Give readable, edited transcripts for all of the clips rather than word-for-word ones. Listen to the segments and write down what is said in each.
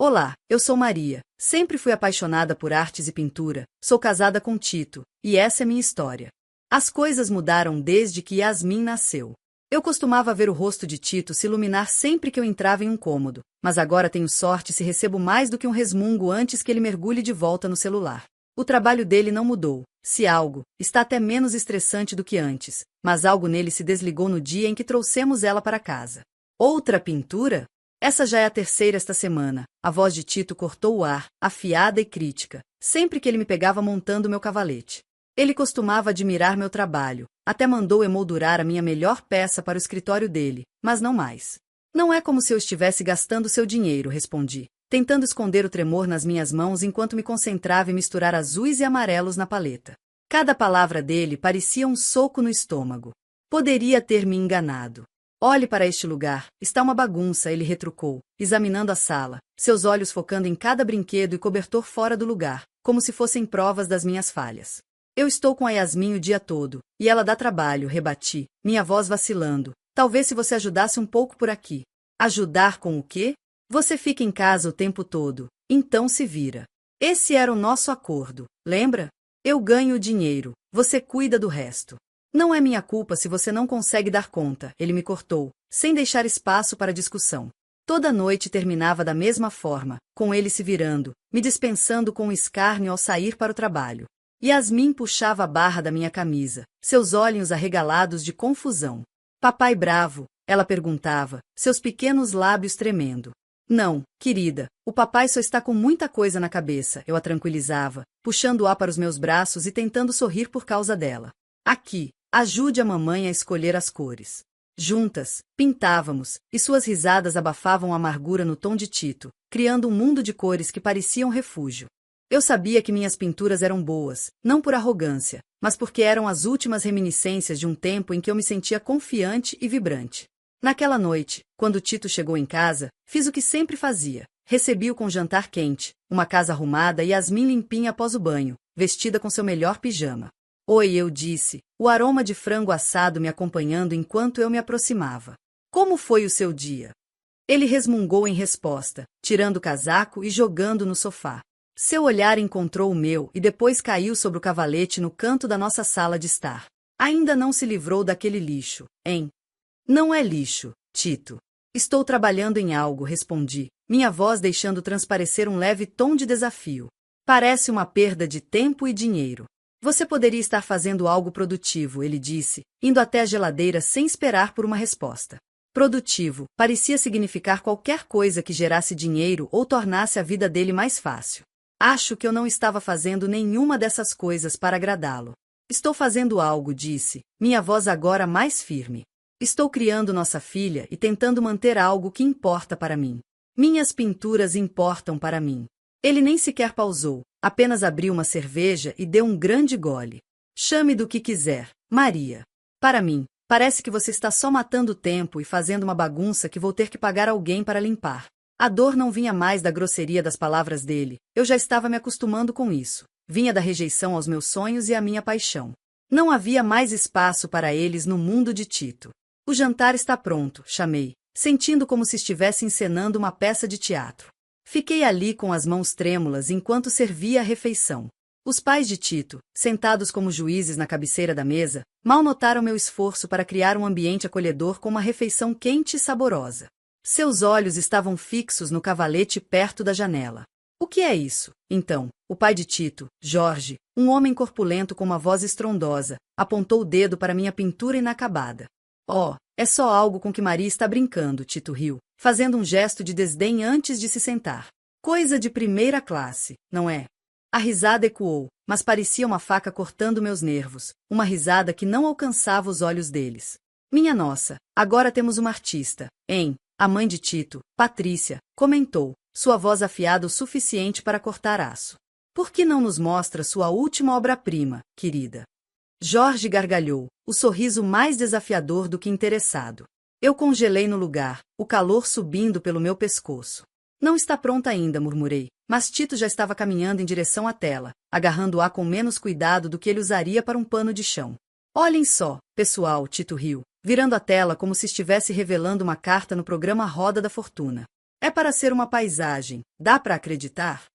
Olá, eu sou Maria. Sempre fui apaixonada por artes e pintura, sou casada com Tito, e essa é minha história. As coisas mudaram desde que Yasmin nasceu. Eu costumava ver o rosto de Tito se iluminar sempre que eu entrava em um cômodo, mas agora tenho sorte se recebo mais do que um resmungo antes que ele mergulhe de volta no celular. O trabalho dele não mudou, se algo, está até menos estressante do que antes, mas algo nele se desligou no dia em que trouxemos ela para casa. Outra pintura? Essa já é a terceira esta semana. A voz de Tito cortou o ar, afiada e crítica, sempre que ele me pegava montando meu cavalete. Ele costumava admirar meu trabalho, até mandou emoldurar a minha melhor peça para o escritório dele, mas não mais. Não é como se eu estivesse gastando seu dinheiro, respondi, tentando esconder o tremor nas minhas mãos enquanto me concentrava em misturar azuis e amarelos na paleta. Cada palavra dele parecia um soco no estômago. Poderia ter me enganado. Olhe para este lugar, está uma bagunça, ele retrucou, examinando a sala, seus olhos focando em cada brinquedo e cobertor fora do lugar, como se fossem provas das minhas falhas. Eu estou com a Yasmin o dia todo, e ela dá trabalho, rebati, minha voz vacilando. Talvez se você ajudasse um pouco por aqui. Ajudar com o quê? Você fica em casa o tempo todo, então se vira. Esse era o nosso acordo, lembra? Eu ganho o dinheiro, você cuida do resto. Não é minha culpa se você não consegue dar conta, ele me cortou, sem deixar espaço para discussão. Toda noite terminava da mesma forma, com ele se virando, me dispensando com escárnio ao sair para o trabalho. Yasmin puxava a barra da minha camisa, seus olhos arregalados de confusão. Papai bravo? Ela perguntava, seus pequenos lábios tremendo. Não, querida, o papai só está com muita coisa na cabeça, eu a tranquilizava, puxando-a para os meus braços e tentando sorrir por causa dela. Aqui, ajude a mamãe a escolher as cores. Juntas, pintávamos, e suas risadas abafavam a amargura no tom de Tito, criando um mundo de cores que pareciam refúgio. Eu sabia que minhas pinturas eram boas, não por arrogância, mas porque eram as últimas reminiscências de um tempo em que eu me sentia confiante e vibrante. Naquela noite, quando Tito chegou em casa, fiz o que sempre fazia. Recebi-o com jantar quente, uma casa arrumada e Yasmin limpinha após o banho, vestida com seu melhor pijama. Oi, eu disse, o aroma de frango assado me acompanhando enquanto eu me aproximava. Como foi o seu dia? Ele resmungou em resposta, tirando o casaco e jogando no sofá. Seu olhar encontrou o meu e depois caiu sobre o cavalete no canto da nossa sala de estar. Ainda não se livrou daquele lixo, hein? Não é lixo, Tito. Estou trabalhando em algo, respondi, minha voz deixando transparecer um leve tom de desafio. Parece uma perda de tempo e dinheiro. Você poderia estar fazendo algo produtivo, ele disse, indo até a geladeira sem esperar por uma resposta. Produtivo parecia significar qualquer coisa que gerasse dinheiro ou tornasse a vida dele mais fácil. Acho que eu não estava fazendo nenhuma dessas coisas para agradá-lo. Estou fazendo algo, disse, minha voz agora mais firme. Estou criando nossa filha e tentando manter algo que importa para mim. Minhas pinturas importam para mim. Ele nem sequer pausou, apenas abriu uma cerveja e deu um grande gole. Chame do que quiser, Maria. Para mim, parece que você está só matando o tempo e fazendo uma bagunça que vou ter que pagar alguém para limpar. A dor não vinha mais da grosseria das palavras dele, eu já estava me acostumando com isso. Vinha da rejeição aos meus sonhos e à minha paixão. Não havia mais espaço para eles no mundo de Tito. O jantar está pronto, chamei, sentindo como se estivesse encenando uma peça de teatro. Fiquei ali com as mãos trêmulas enquanto servia a refeição. Os pais de Tito, sentados como juízes na cabeceira da mesa, mal notaram meu esforço para criar um ambiente acolhedor com uma refeição quente e saborosa. Seus olhos estavam fixos no cavalete perto da janela. O que é isso? Então, o pai de Tito, Jorge, um homem corpulento com uma voz estrondosa, apontou o dedo para minha pintura inacabada. Oh, é só algo com que Maria está brincando, Tito riu, fazendo um gesto de desdém antes de se sentar. Coisa de primeira classe, não é? A risada ecoou, mas parecia uma faca cortando meus nervos, uma risada que não alcançava os olhos deles. Minha nossa, agora temos uma artista, hein? A mãe de Tito, Patrícia, comentou, sua voz afiada o suficiente para cortar aço. Por que não nos mostra sua última obra-prima, querida? Jorge gargalhou, o sorriso mais desafiador do que interessado. Eu congelei no lugar, o calor subindo pelo meu pescoço. Não está pronta ainda, murmurei, mas Tito já estava caminhando em direção à tela, agarrando-a com menos cuidado do que ele usaria para um pano de chão. Olhem só, pessoal, Tito riu, virando a tela como se estivesse revelando uma carta no programa Roda da Fortuna. É para ser uma paisagem, dá para acreditar?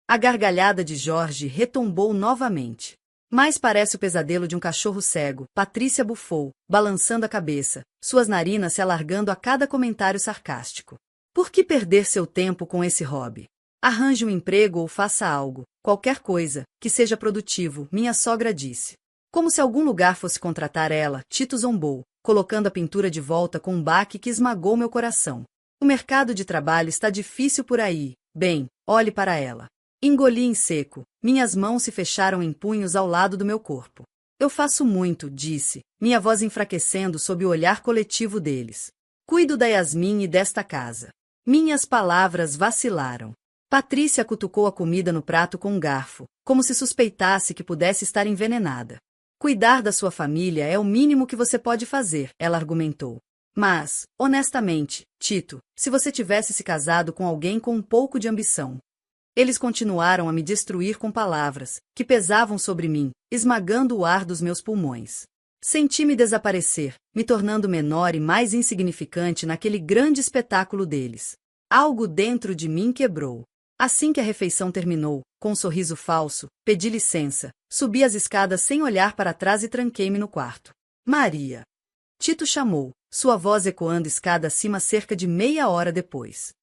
A gargalhada de Jorge retombou novamente. Mais parece o pesadelo de um cachorro cego, Patrícia bufou, balançando a cabeça, suas narinas se alargando a cada comentário sarcástico. Por que perder seu tempo com esse hobby? Arranje um emprego ou faça algo, qualquer coisa, que seja produtivo, minha sogra disse. Como se algum lugar fosse contratar ela, Tito zombou, colocando a pintura de volta com um baque que esmagou meu coração. O mercado de trabalho está difícil por aí, bem, olhe para ela. Engoli em seco, minhas mãos se fecharam em punhos ao lado do meu corpo. Eu faço muito, disse, minha voz enfraquecendo sob o olhar coletivo deles. Cuido da Yasmin e desta casa. Minhas palavras vacilaram. Patrícia cutucou a comida no prato com um garfo, como se suspeitasse que pudesse estar envenenada. Cuidar da sua família é o mínimo que você pode fazer, ela argumentou. Mas, honestamente, Tito, se você tivesse se casado com alguém com um pouco de ambição. Eles continuaram a me destruir com palavras, que pesavam sobre mim, esmagando o ar dos meus pulmões. Senti-me desaparecer, me tornando menor e mais insignificante naquele grande espetáculo deles. Algo dentro de mim quebrou. Assim que a refeição terminou, com um sorriso falso, pedi licença, subi as escadas sem olhar para trás e tranquei-me no quarto. Maria! Tito chamou, sua voz ecoando escada acima cerca de meia hora depois.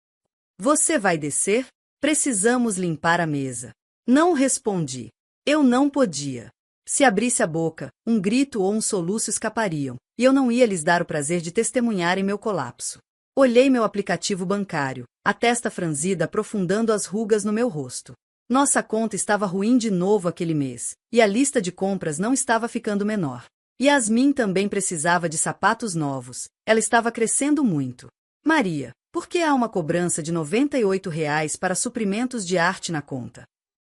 Você vai descer? Precisamos limpar a mesa. Não respondi. Eu não podia. Se abrisse a boca, um grito ou um soluço escapariam, e eu não ia lhes dar o prazer de testemunharem meu colapso. Olhei meu aplicativo bancário, a testa franzida aprofundando as rugas no meu rosto. Nossa conta estava ruim de novo aquele mês, e a lista de compras não estava ficando menor. Yasmin também precisava de sapatos novos, ela estava crescendo muito. Maria, por que há uma cobrança de R$ 98 para suprimentos de arte na conta?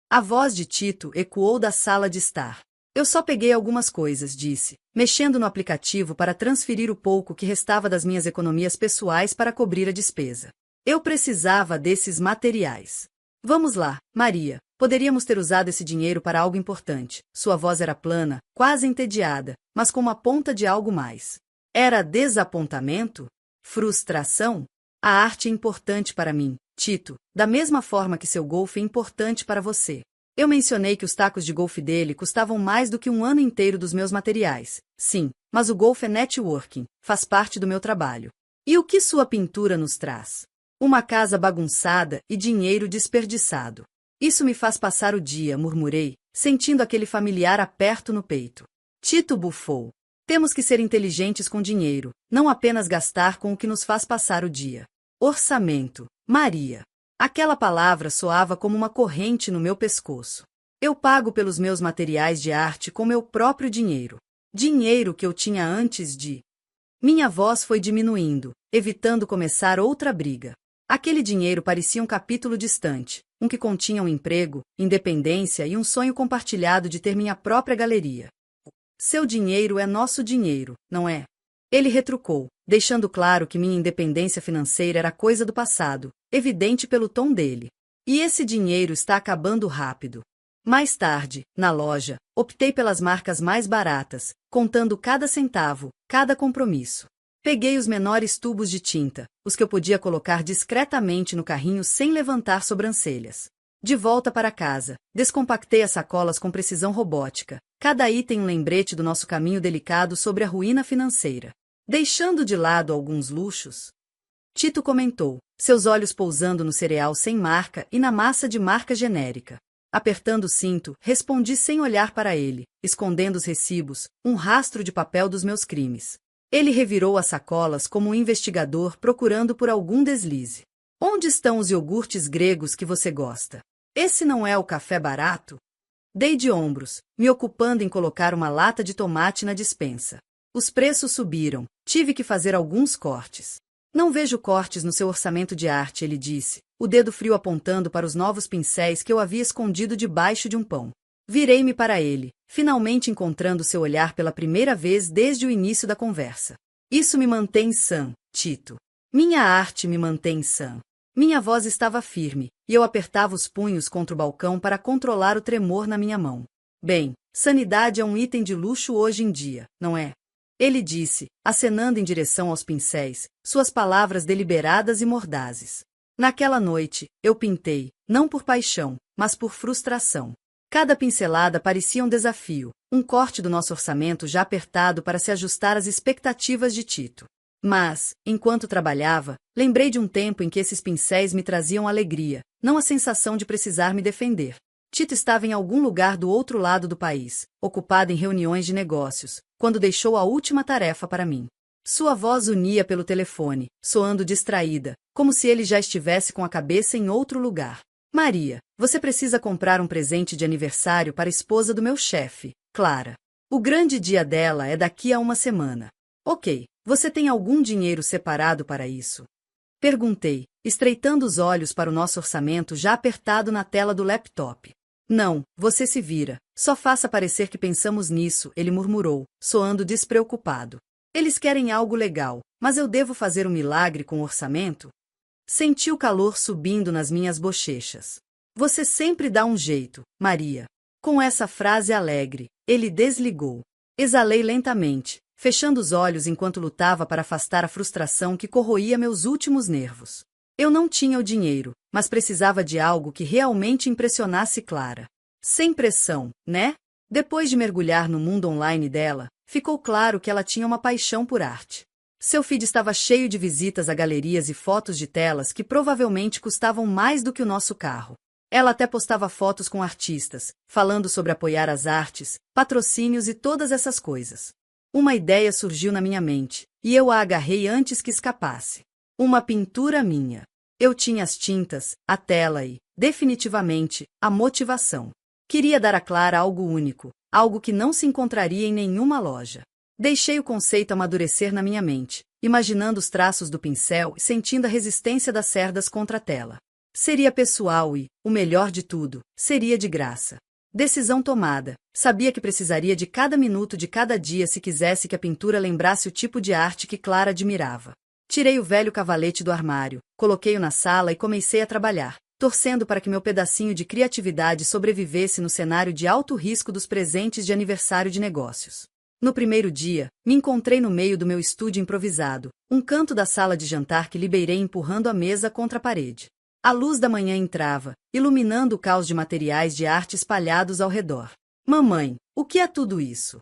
A voz de Tito ecoou da sala de estar. Eu só peguei algumas coisas, disse, mexendo no aplicativo para transferir o pouco que restava das minhas economias pessoais para cobrir a despesa. Eu precisava desses materiais. Vamos lá, Maria, poderíamos ter usado esse dinheiro para algo importante. Sua voz era plana, quase entediada, mas com uma ponta de algo mais. Era desapontamento? Frustração? A arte é importante para mim, Tito, da mesma forma que seu golfe é importante para você. Eu mencionei que os tacos de golfe dele custavam mais do que um ano inteiro dos meus materiais. Sim, mas o golfe é networking, faz parte do meu trabalho. E o que sua pintura nos traz? Uma casa bagunçada e dinheiro desperdiçado. Isso me faz passar o dia, murmurei, sentindo aquele familiar aperto no peito. Tito bufou. Temos que ser inteligentes com dinheiro, não apenas gastar com o que nos faz passar o dia. Orçamento. Maria. Aquela palavra soava como uma corrente no meu pescoço. Eu pago pelos meus materiais de arte com meu próprio dinheiro. Dinheiro que eu tinha antes de... Minha voz foi diminuindo, evitando começar outra briga. Aquele dinheiro parecia um capítulo distante, um que continha um emprego, independência e um sonho compartilhado de ter minha própria galeria. Seu dinheiro é nosso dinheiro, não é? Ele retrucou, deixando claro que minha independência financeira era coisa do passado, evidente pelo tom dele. E esse dinheiro está acabando rápido. Mais tarde, na loja, optei pelas marcas mais baratas, contando cada centavo, cada compromisso. Peguei os menores tubos de tinta, os que eu podia colocar discretamente no carrinho sem levantar sobrancelhas. De volta para casa, descompactei as sacolas com precisão robótica, cada item um lembrete do nosso caminho delicado sobre a ruína financeira. Deixando de lado alguns luxos, Tito comentou, seus olhos pousando no cereal sem marca e na massa de marca genérica. Apertando o cinto, respondi sem olhar para ele, escondendo os recibos, um rastro de papel dos meus crimes. Ele revirou as sacolas como um investigador procurando por algum deslize. Onde estão os iogurtes gregos que você gosta? Esse não é o café barato? Dei de ombros, me ocupando em colocar uma lata de tomate na despensa. Os preços subiram, tive que fazer alguns cortes. Não vejo cortes no seu orçamento de arte, ele disse, o dedo frio apontando para os novos pincéis que eu havia escondido debaixo de um pão. Virei-me para ele, finalmente encontrando seu olhar pela primeira vez desde o início da conversa. Isso me mantém sã, Tito. Minha arte me mantém sã. Minha voz estava firme, e eu apertava os punhos contra o balcão para controlar o tremor na minha mão. Bem, sanidade é um item de luxo hoje em dia, não é? Ele disse, acenando em direção aos pincéis, suas palavras deliberadas e mordazes. Naquela noite, eu pintei, não por paixão, mas por frustração. Cada pincelada parecia um desafio, um corte do nosso orçamento já apertado para se ajustar às expectativas de Tito. Mas, enquanto trabalhava, lembrei de um tempo em que esses pincéis me traziam alegria, não a sensação de precisar me defender. Tito estava em algum lugar do outro lado do país, ocupado em reuniões de negócios, quando deixou a última tarefa para mim. Sua voz unia pelo telefone, soando distraída, como se ele já estivesse com a cabeça em outro lugar. Maria, você precisa comprar um presente de aniversário para a esposa do meu chefe, Clara. O grande dia dela é daqui a uma semana. Ok, você tem algum dinheiro separado para isso? Perguntei, estreitando os olhos para o nosso orçamento já apertado na tela do laptop. Não, você se vira, só faça parecer que pensamos nisso, ele murmurou, soando despreocupado. Eles querem algo legal, mas eu devo fazer um milagre com o orçamento? Senti o calor subindo nas minhas bochechas. Você sempre dá um jeito, Maria. Com essa frase alegre, ele desligou. Exalei lentamente, fechando os olhos enquanto lutava para afastar a frustração que corroía meus últimos nervos. Eu não tinha o dinheiro, mas precisava de algo que realmente impressionasse Clara. Sem pressão, né? Depois de mergulhar no mundo online dela, ficou claro que ela tinha uma paixão por arte. Seu feed estava cheio de visitas a galerias e fotos de telas que provavelmente custavam mais do que o nosso carro. Ela até postava fotos com artistas, falando sobre apoiar as artes, patrocínios e todas essas coisas. Uma ideia surgiu na minha mente, e eu a agarrei antes que escapasse. Uma pintura minha. Eu tinha as tintas, a tela e, definitivamente, a motivação. Queria dar a Clara algo único, algo que não se encontraria em nenhuma loja. Deixei o conceito amadurecer na minha mente, imaginando os traços do pincel e sentindo a resistência das cerdas contra a tela. Seria pessoal e, o melhor de tudo, seria de graça. Decisão tomada. Sabia que precisaria de cada minuto de cada dia se quisesse que a pintura lembrasse o tipo de arte que Clara admirava. Tirei o velho cavalete do armário, coloquei-o na sala e comecei a trabalhar, torcendo para que meu pedacinho de criatividade sobrevivesse no cenário de alto risco dos presentes de aniversário de negócios. No primeiro dia, me encontrei no meio do meu estúdio improvisado, um canto da sala de jantar que liberei empurrando a mesa contra a parede. A luz da manhã entrava, iluminando o caos de materiais de arte espalhados ao redor. Mamãe, o que é tudo isso?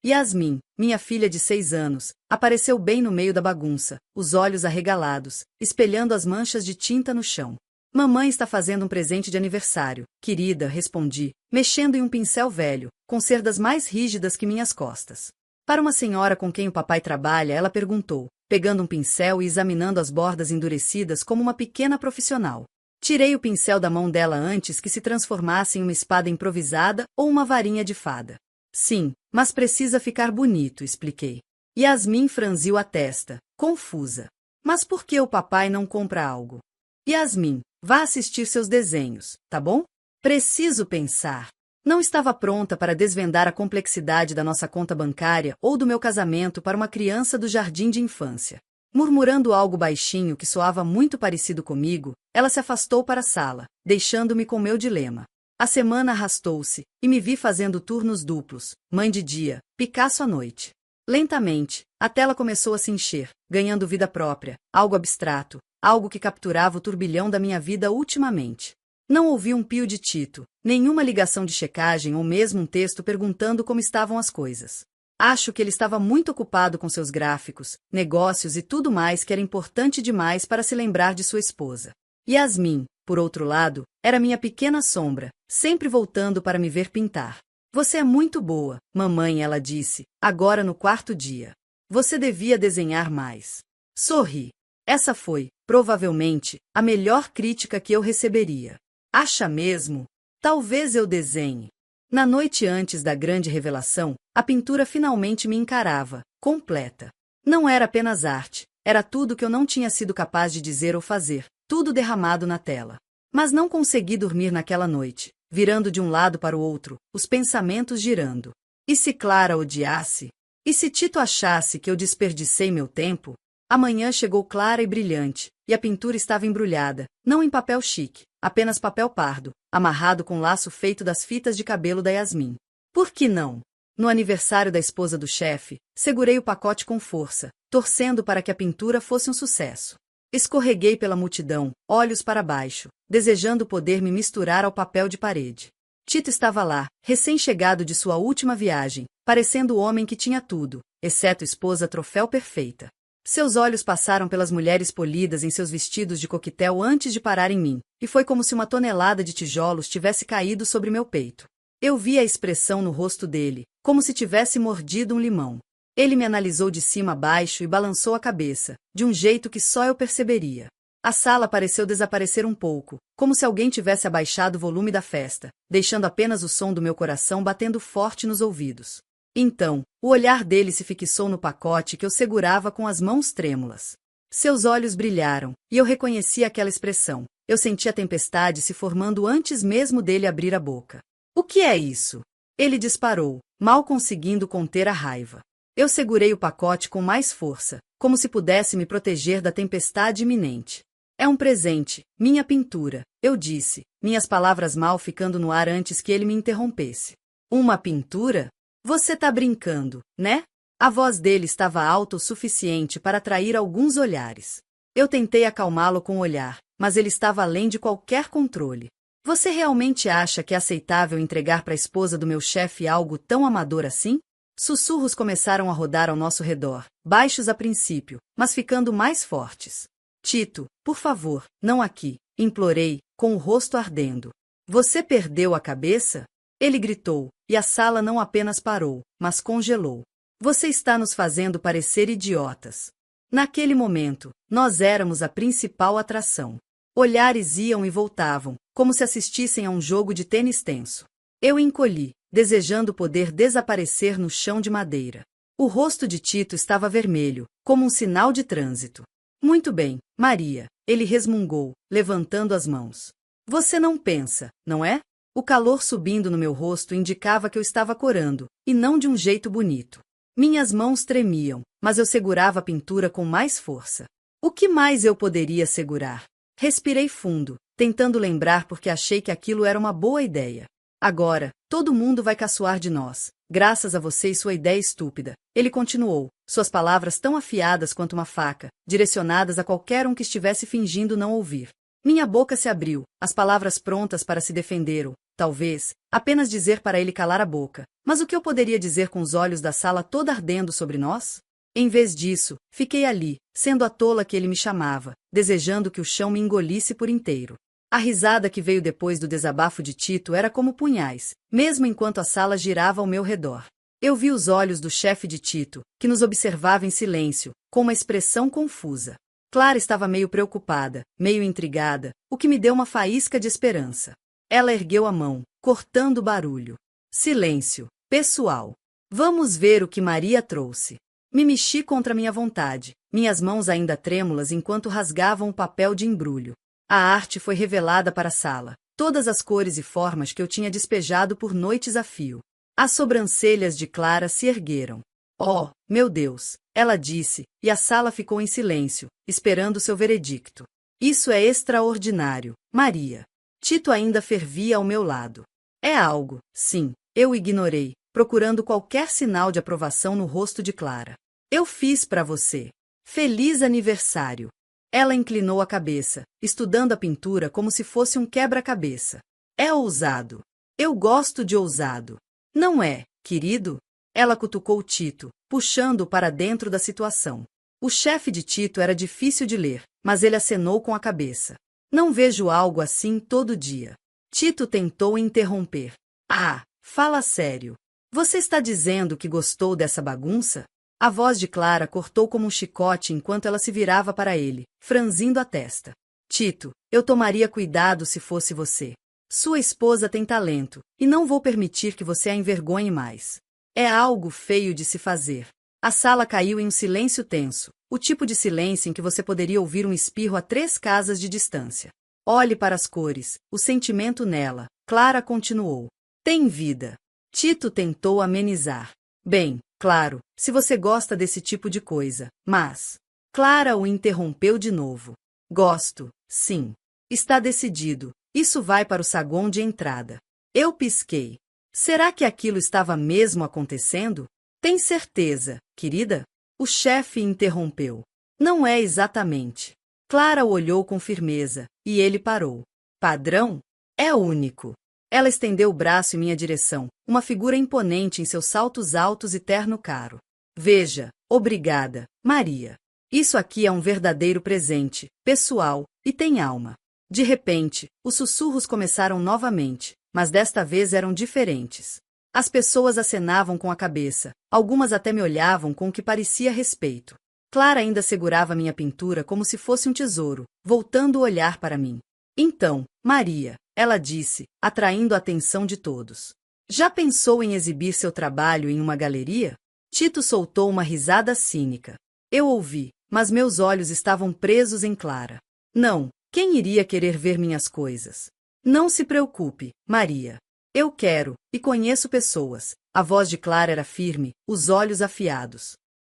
Yasmin, minha filha de 6 anos, apareceu bem no meio da bagunça, os olhos arregalados, espelhando as manchas de tinta no chão. Mamãe está fazendo um presente de aniversário, querida, respondi, mexendo em um pincel velho, com cerdas mais rígidas que minhas costas. Para uma senhora com quem o papai trabalha, ela perguntou, pegando um pincel e examinando as bordas endurecidas como uma pequena profissional. Tirei o pincel da mão dela antes que se transformasse em uma espada improvisada ou uma varinha de fada. Sim, mas precisa ficar bonito, expliquei. Yasmin franziu a testa, confusa. Mas por que o papai não compra algo? Yasmin, vá assistir seus desenhos, tá bom? Preciso pensar. Não estava pronta para desvendar a complexidade da nossa conta bancária ou do meu casamento para uma criança do jardim de infância. Murmurando algo baixinho que soava muito parecido comigo, ela se afastou para a sala, deixando-me com meu dilema. A semana arrastou-se, e me vi fazendo turnos duplos, mãe de dia, Picasso à noite. Lentamente, a tela começou a se encher, ganhando vida própria, algo abstrato, algo que capturava o turbilhão da minha vida ultimamente. Não ouvi um pio de Tito, nenhuma ligação de checagem ou mesmo um texto perguntando como estavam as coisas. Acho que ele estava muito ocupado com seus gráficos, negócios e tudo mais que era importante demais para se lembrar de sua esposa. Yasmin, por outro lado, era minha pequena sombra, sempre voltando para me ver pintar. Você é muito boa, mamãe, ela disse, agora no 4º dia. Você devia desenhar mais. Sorri. Essa foi, provavelmente, a melhor crítica que eu receberia. Acha mesmo? Talvez eu desenhe. Na noite antes da grande revelação, a pintura finalmente me encarava, completa. Não era apenas arte, era tudo que eu não tinha sido capaz de dizer ou fazer, tudo derramado na tela. Mas não consegui dormir naquela noite, virando de um lado para o outro, os pensamentos girando. E se Clara odiasse? E se Tito achasse que eu desperdicei meu tempo? A manhã chegou clara e brilhante, e a pintura estava embrulhada, não em papel chique, apenas papel pardo, amarrado com laço feito das fitas de cabelo da Yasmin. Por que não? No aniversário da esposa do chefe, segurei o pacote com força, torcendo para que a pintura fosse um sucesso. Escorreguei pela multidão, olhos para baixo, desejando poder me misturar ao papel de parede. Tito estava lá, recém-chegado de sua última viagem, parecendo o homem que tinha tudo, exceto esposa troféu perfeita. Seus olhos passaram pelas mulheres polidas em seus vestidos de coquetel antes de parar em mim, e foi como se uma tonelada de tijolos tivesse caído sobre meu peito. Eu vi a expressão no rosto dele, como se tivesse mordido um limão. Ele me analisou de cima a baixo e balançou a cabeça, de um jeito que só eu perceberia. A sala pareceu desaparecer um pouco, como se alguém tivesse abaixado o volume da festa, deixando apenas o som do meu coração batendo forte nos ouvidos. Então, o olhar dele se fixou no pacote que eu segurava com as mãos trêmulas. Seus olhos brilharam, e eu reconheci aquela expressão. Eu senti a tempestade se formando antes mesmo dele abrir a boca. O que é isso? Ele disparou, mal conseguindo conter a raiva. Eu segurei o pacote com mais força, como se pudesse me proteger da tempestade iminente. É um presente, minha pintura, eu disse, minhas palavras mal ficando no ar antes que ele me interrompesse. Uma pintura? Você tá brincando, né? A voz dele estava alta o suficiente para atrair alguns olhares. Eu tentei acalmá-lo com o olhar, mas ele estava além de qualquer controle. Você realmente acha que é aceitável entregar para a esposa do meu chefe algo tão amador assim? Sussurros começaram a rodar ao nosso redor, baixos a princípio, mas ficando mais fortes. Tito, por favor, não aqui, implorei, com o rosto ardendo. Você perdeu a cabeça? Ele gritou, e a sala não apenas parou, mas congelou. Você está nos fazendo parecer idiotas. Naquele momento, nós éramos a principal atração. Olhares iam e voltavam, como se assistissem a um jogo de tênis tenso. Eu encolhi, desejando poder desaparecer no chão de madeira. O rosto de Tito estava vermelho, como um sinal de trânsito. Muito bem, Maria, ele resmungou, levantando as mãos. Você não pensa, não é? O calor subindo no meu rosto indicava que eu estava corando, e não de um jeito bonito. Minhas mãos tremiam, mas eu segurava a pintura com mais força. O que mais eu poderia segurar? Respirei fundo, tentando lembrar porque achei que aquilo era uma boa ideia. Agora, todo mundo vai caçoar de nós, graças a você e sua ideia estúpida. Ele continuou, suas palavras tão afiadas quanto uma faca, direcionadas a qualquer um que estivesse fingindo não ouvir. Minha boca se abriu, as palavras prontas para se defender ou, talvez, apenas dizer para ele calar a boca. Mas o que eu poderia dizer com os olhos da sala toda ardendo sobre nós? Em vez disso, fiquei ali, sendo a tola que ele me chamava, desejando que o chão me engolisse por inteiro. A risada que veio depois do desabafo de Tito era como punhais, mesmo enquanto a sala girava ao meu redor. Eu vi os olhos do chefe de Tito, que nos observava em silêncio, com uma expressão confusa. Clara estava meio preocupada, meio intrigada, o que me deu uma faísca de esperança. Ela ergueu a mão, cortando o barulho. Silêncio, pessoal. Vamos ver o que Maria trouxe. Me mexi contra minha vontade, minhas mãos ainda trêmulas enquanto rasgavam o papel de embrulho. A arte foi revelada para a sala, todas as cores e formas que eu tinha despejado por noites a fio. As sobrancelhas de Clara se ergueram. Oh, meu Deus, ela disse, e a sala ficou em silêncio, esperando seu veredicto. Isso é extraordinário, Maria. Tito ainda fervia ao meu lado. É algo, sim, eu ignorei, procurando qualquer sinal de aprovação no rosto de Clara. Eu fiz para você. Feliz aniversário. Ela inclinou a cabeça, estudando a pintura como se fosse um quebra-cabeça. É ousado. Eu gosto de ousado. Não é, querido? Ela cutucou Tito, puxando-o para dentro da situação. O chefe de Tito era difícil de ler, mas ele acenou com a cabeça. Não vejo algo assim todo dia. Tito tentou interromper. Ah, fala sério. Você está dizendo que gostou dessa bagunça? A voz de Clara cortou como um chicote enquanto ela se virava para ele, franzindo a testa. Tito, eu tomaria cuidado se fosse você. Sua esposa tem talento, e não vou permitir que você a envergonhe mais. É algo feio de se fazer. A sala caiu em um silêncio tenso, o tipo de silêncio em que você poderia ouvir um espirro a 3 casas de distância. Olhe para as cores, o sentimento nela. Clara continuou. Tem vida. Tito tentou amenizar. Bem, claro, se você gosta desse tipo de coisa, mas... Clara o interrompeu de novo. Gosto, sim. Está decidido. Isso vai para o saguão de entrada. Eu pisquei. Será que aquilo estava mesmo acontecendo? Tem certeza, querida? O chefe interrompeu. Não é exatamente. Clara o olhou com firmeza, e ele parou. Padrão? É único. Ela estendeu o braço em minha direção, uma figura imponente em seus saltos altos e terno caro. Veja, obrigada, Maria. Isso aqui é um verdadeiro presente, pessoal, e tem alma. De repente, os sussurros começaram novamente, mas desta vez eram diferentes. As pessoas acenavam com a cabeça, algumas até me olhavam com o que parecia respeito. Clara ainda segurava minha pintura como se fosse um tesouro, voltando o olhar para mim. Então, Maria, ela disse, atraindo a atenção de todos. Já pensou em exibir seu trabalho em uma galeria? Tito soltou uma risada cínica. Eu ouvi, mas meus olhos estavam presos em Clara. Não, quem iria querer ver minhas coisas? Não se preocupe, Maria. Eu quero, e conheço pessoas. A voz de Clara era firme, os olhos afiados.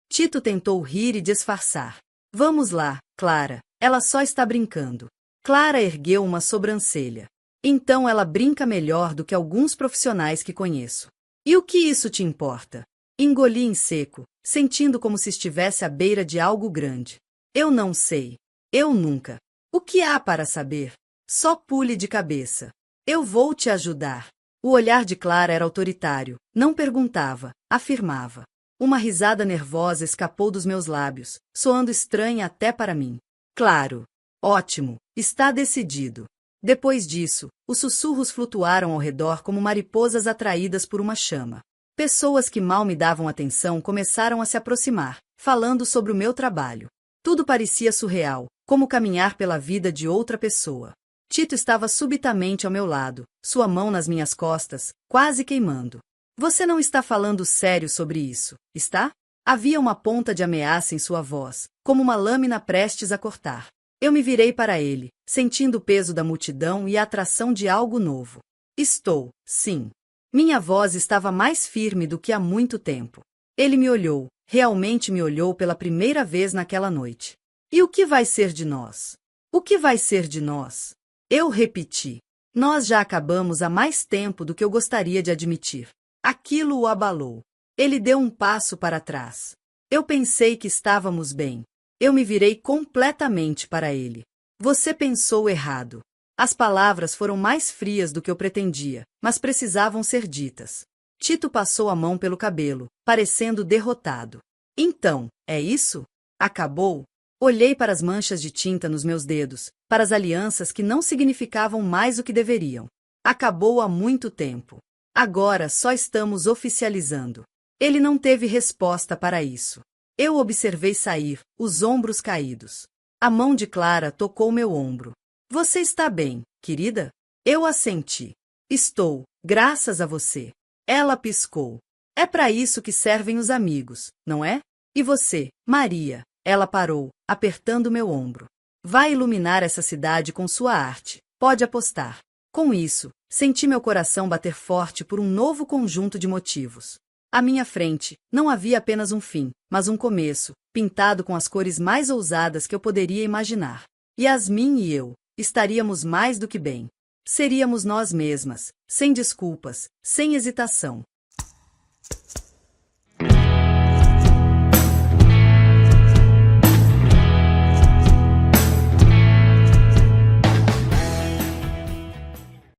Tito tentou rir e disfarçar. Vamos lá, Clara, ela só está brincando. Clara ergueu uma sobrancelha. Então ela brinca melhor do que alguns profissionais que conheço. E o que isso te importa? Engoli em seco, sentindo como se estivesse à beira de algo grande. Eu não sei. Eu nunca. O que há para saber? Só pule de cabeça. Eu vou te ajudar. O olhar de Clara era autoritário, não perguntava, afirmava. Uma risada nervosa escapou dos meus lábios, soando estranha até para mim. Claro. Ótimo. Está decidido. Depois disso, os sussurros flutuaram ao redor como mariposas atraídas por uma chama. Pessoas que mal me davam atenção começaram a se aproximar, falando sobre o meu trabalho. Tudo parecia surreal, como caminhar pela vida de outra pessoa. Tito estava subitamente ao meu lado, sua mão nas minhas costas, quase queimando. Você não está falando sério sobre isso, está? Havia uma ponta de ameaça em sua voz, como uma lâmina prestes a cortar. Eu me virei para ele, sentindo o peso da multidão e a atração de algo novo. Estou, sim. Minha voz estava mais firme do que há muito tempo. Ele me olhou, realmente me olhou pela primeira vez naquela noite. E o que vai ser de nós? O que vai ser de nós? Eu repeti. Nós já acabamos há mais tempo do que eu gostaria de admitir. Aquilo o abalou. Ele deu um passo para trás. Eu pensei que estávamos bem. Eu me virei completamente para ele. Você pensou errado. As palavras foram mais frias do que eu pretendia, mas precisavam ser ditas. Tito passou a mão pelo cabelo, parecendo derrotado. Então, é isso? Acabou? Olhei para as manchas de tinta nos meus dedos, para as alianças que não significavam mais o que deveriam. Acabou há muito tempo. Agora só estamos oficializando. Ele não teve resposta para isso. Eu observei sair, os ombros caídos. A mão de Clara tocou meu ombro. Você está bem, querida? Eu assenti. Estou, graças a você. Ela piscou. É para isso que servem os amigos, não é? E você, Maria? Ela parou, apertando meu ombro. Vai iluminar essa cidade com sua arte, pode apostar. Com isso, senti meu coração bater forte por um novo conjunto de motivos. À minha frente, não havia apenas um fim, mas um começo, pintado com as cores mais ousadas que eu poderia imaginar. Yasmin e eu estaríamos mais do que bem. Seríamos nós mesmas, sem desculpas, sem hesitação.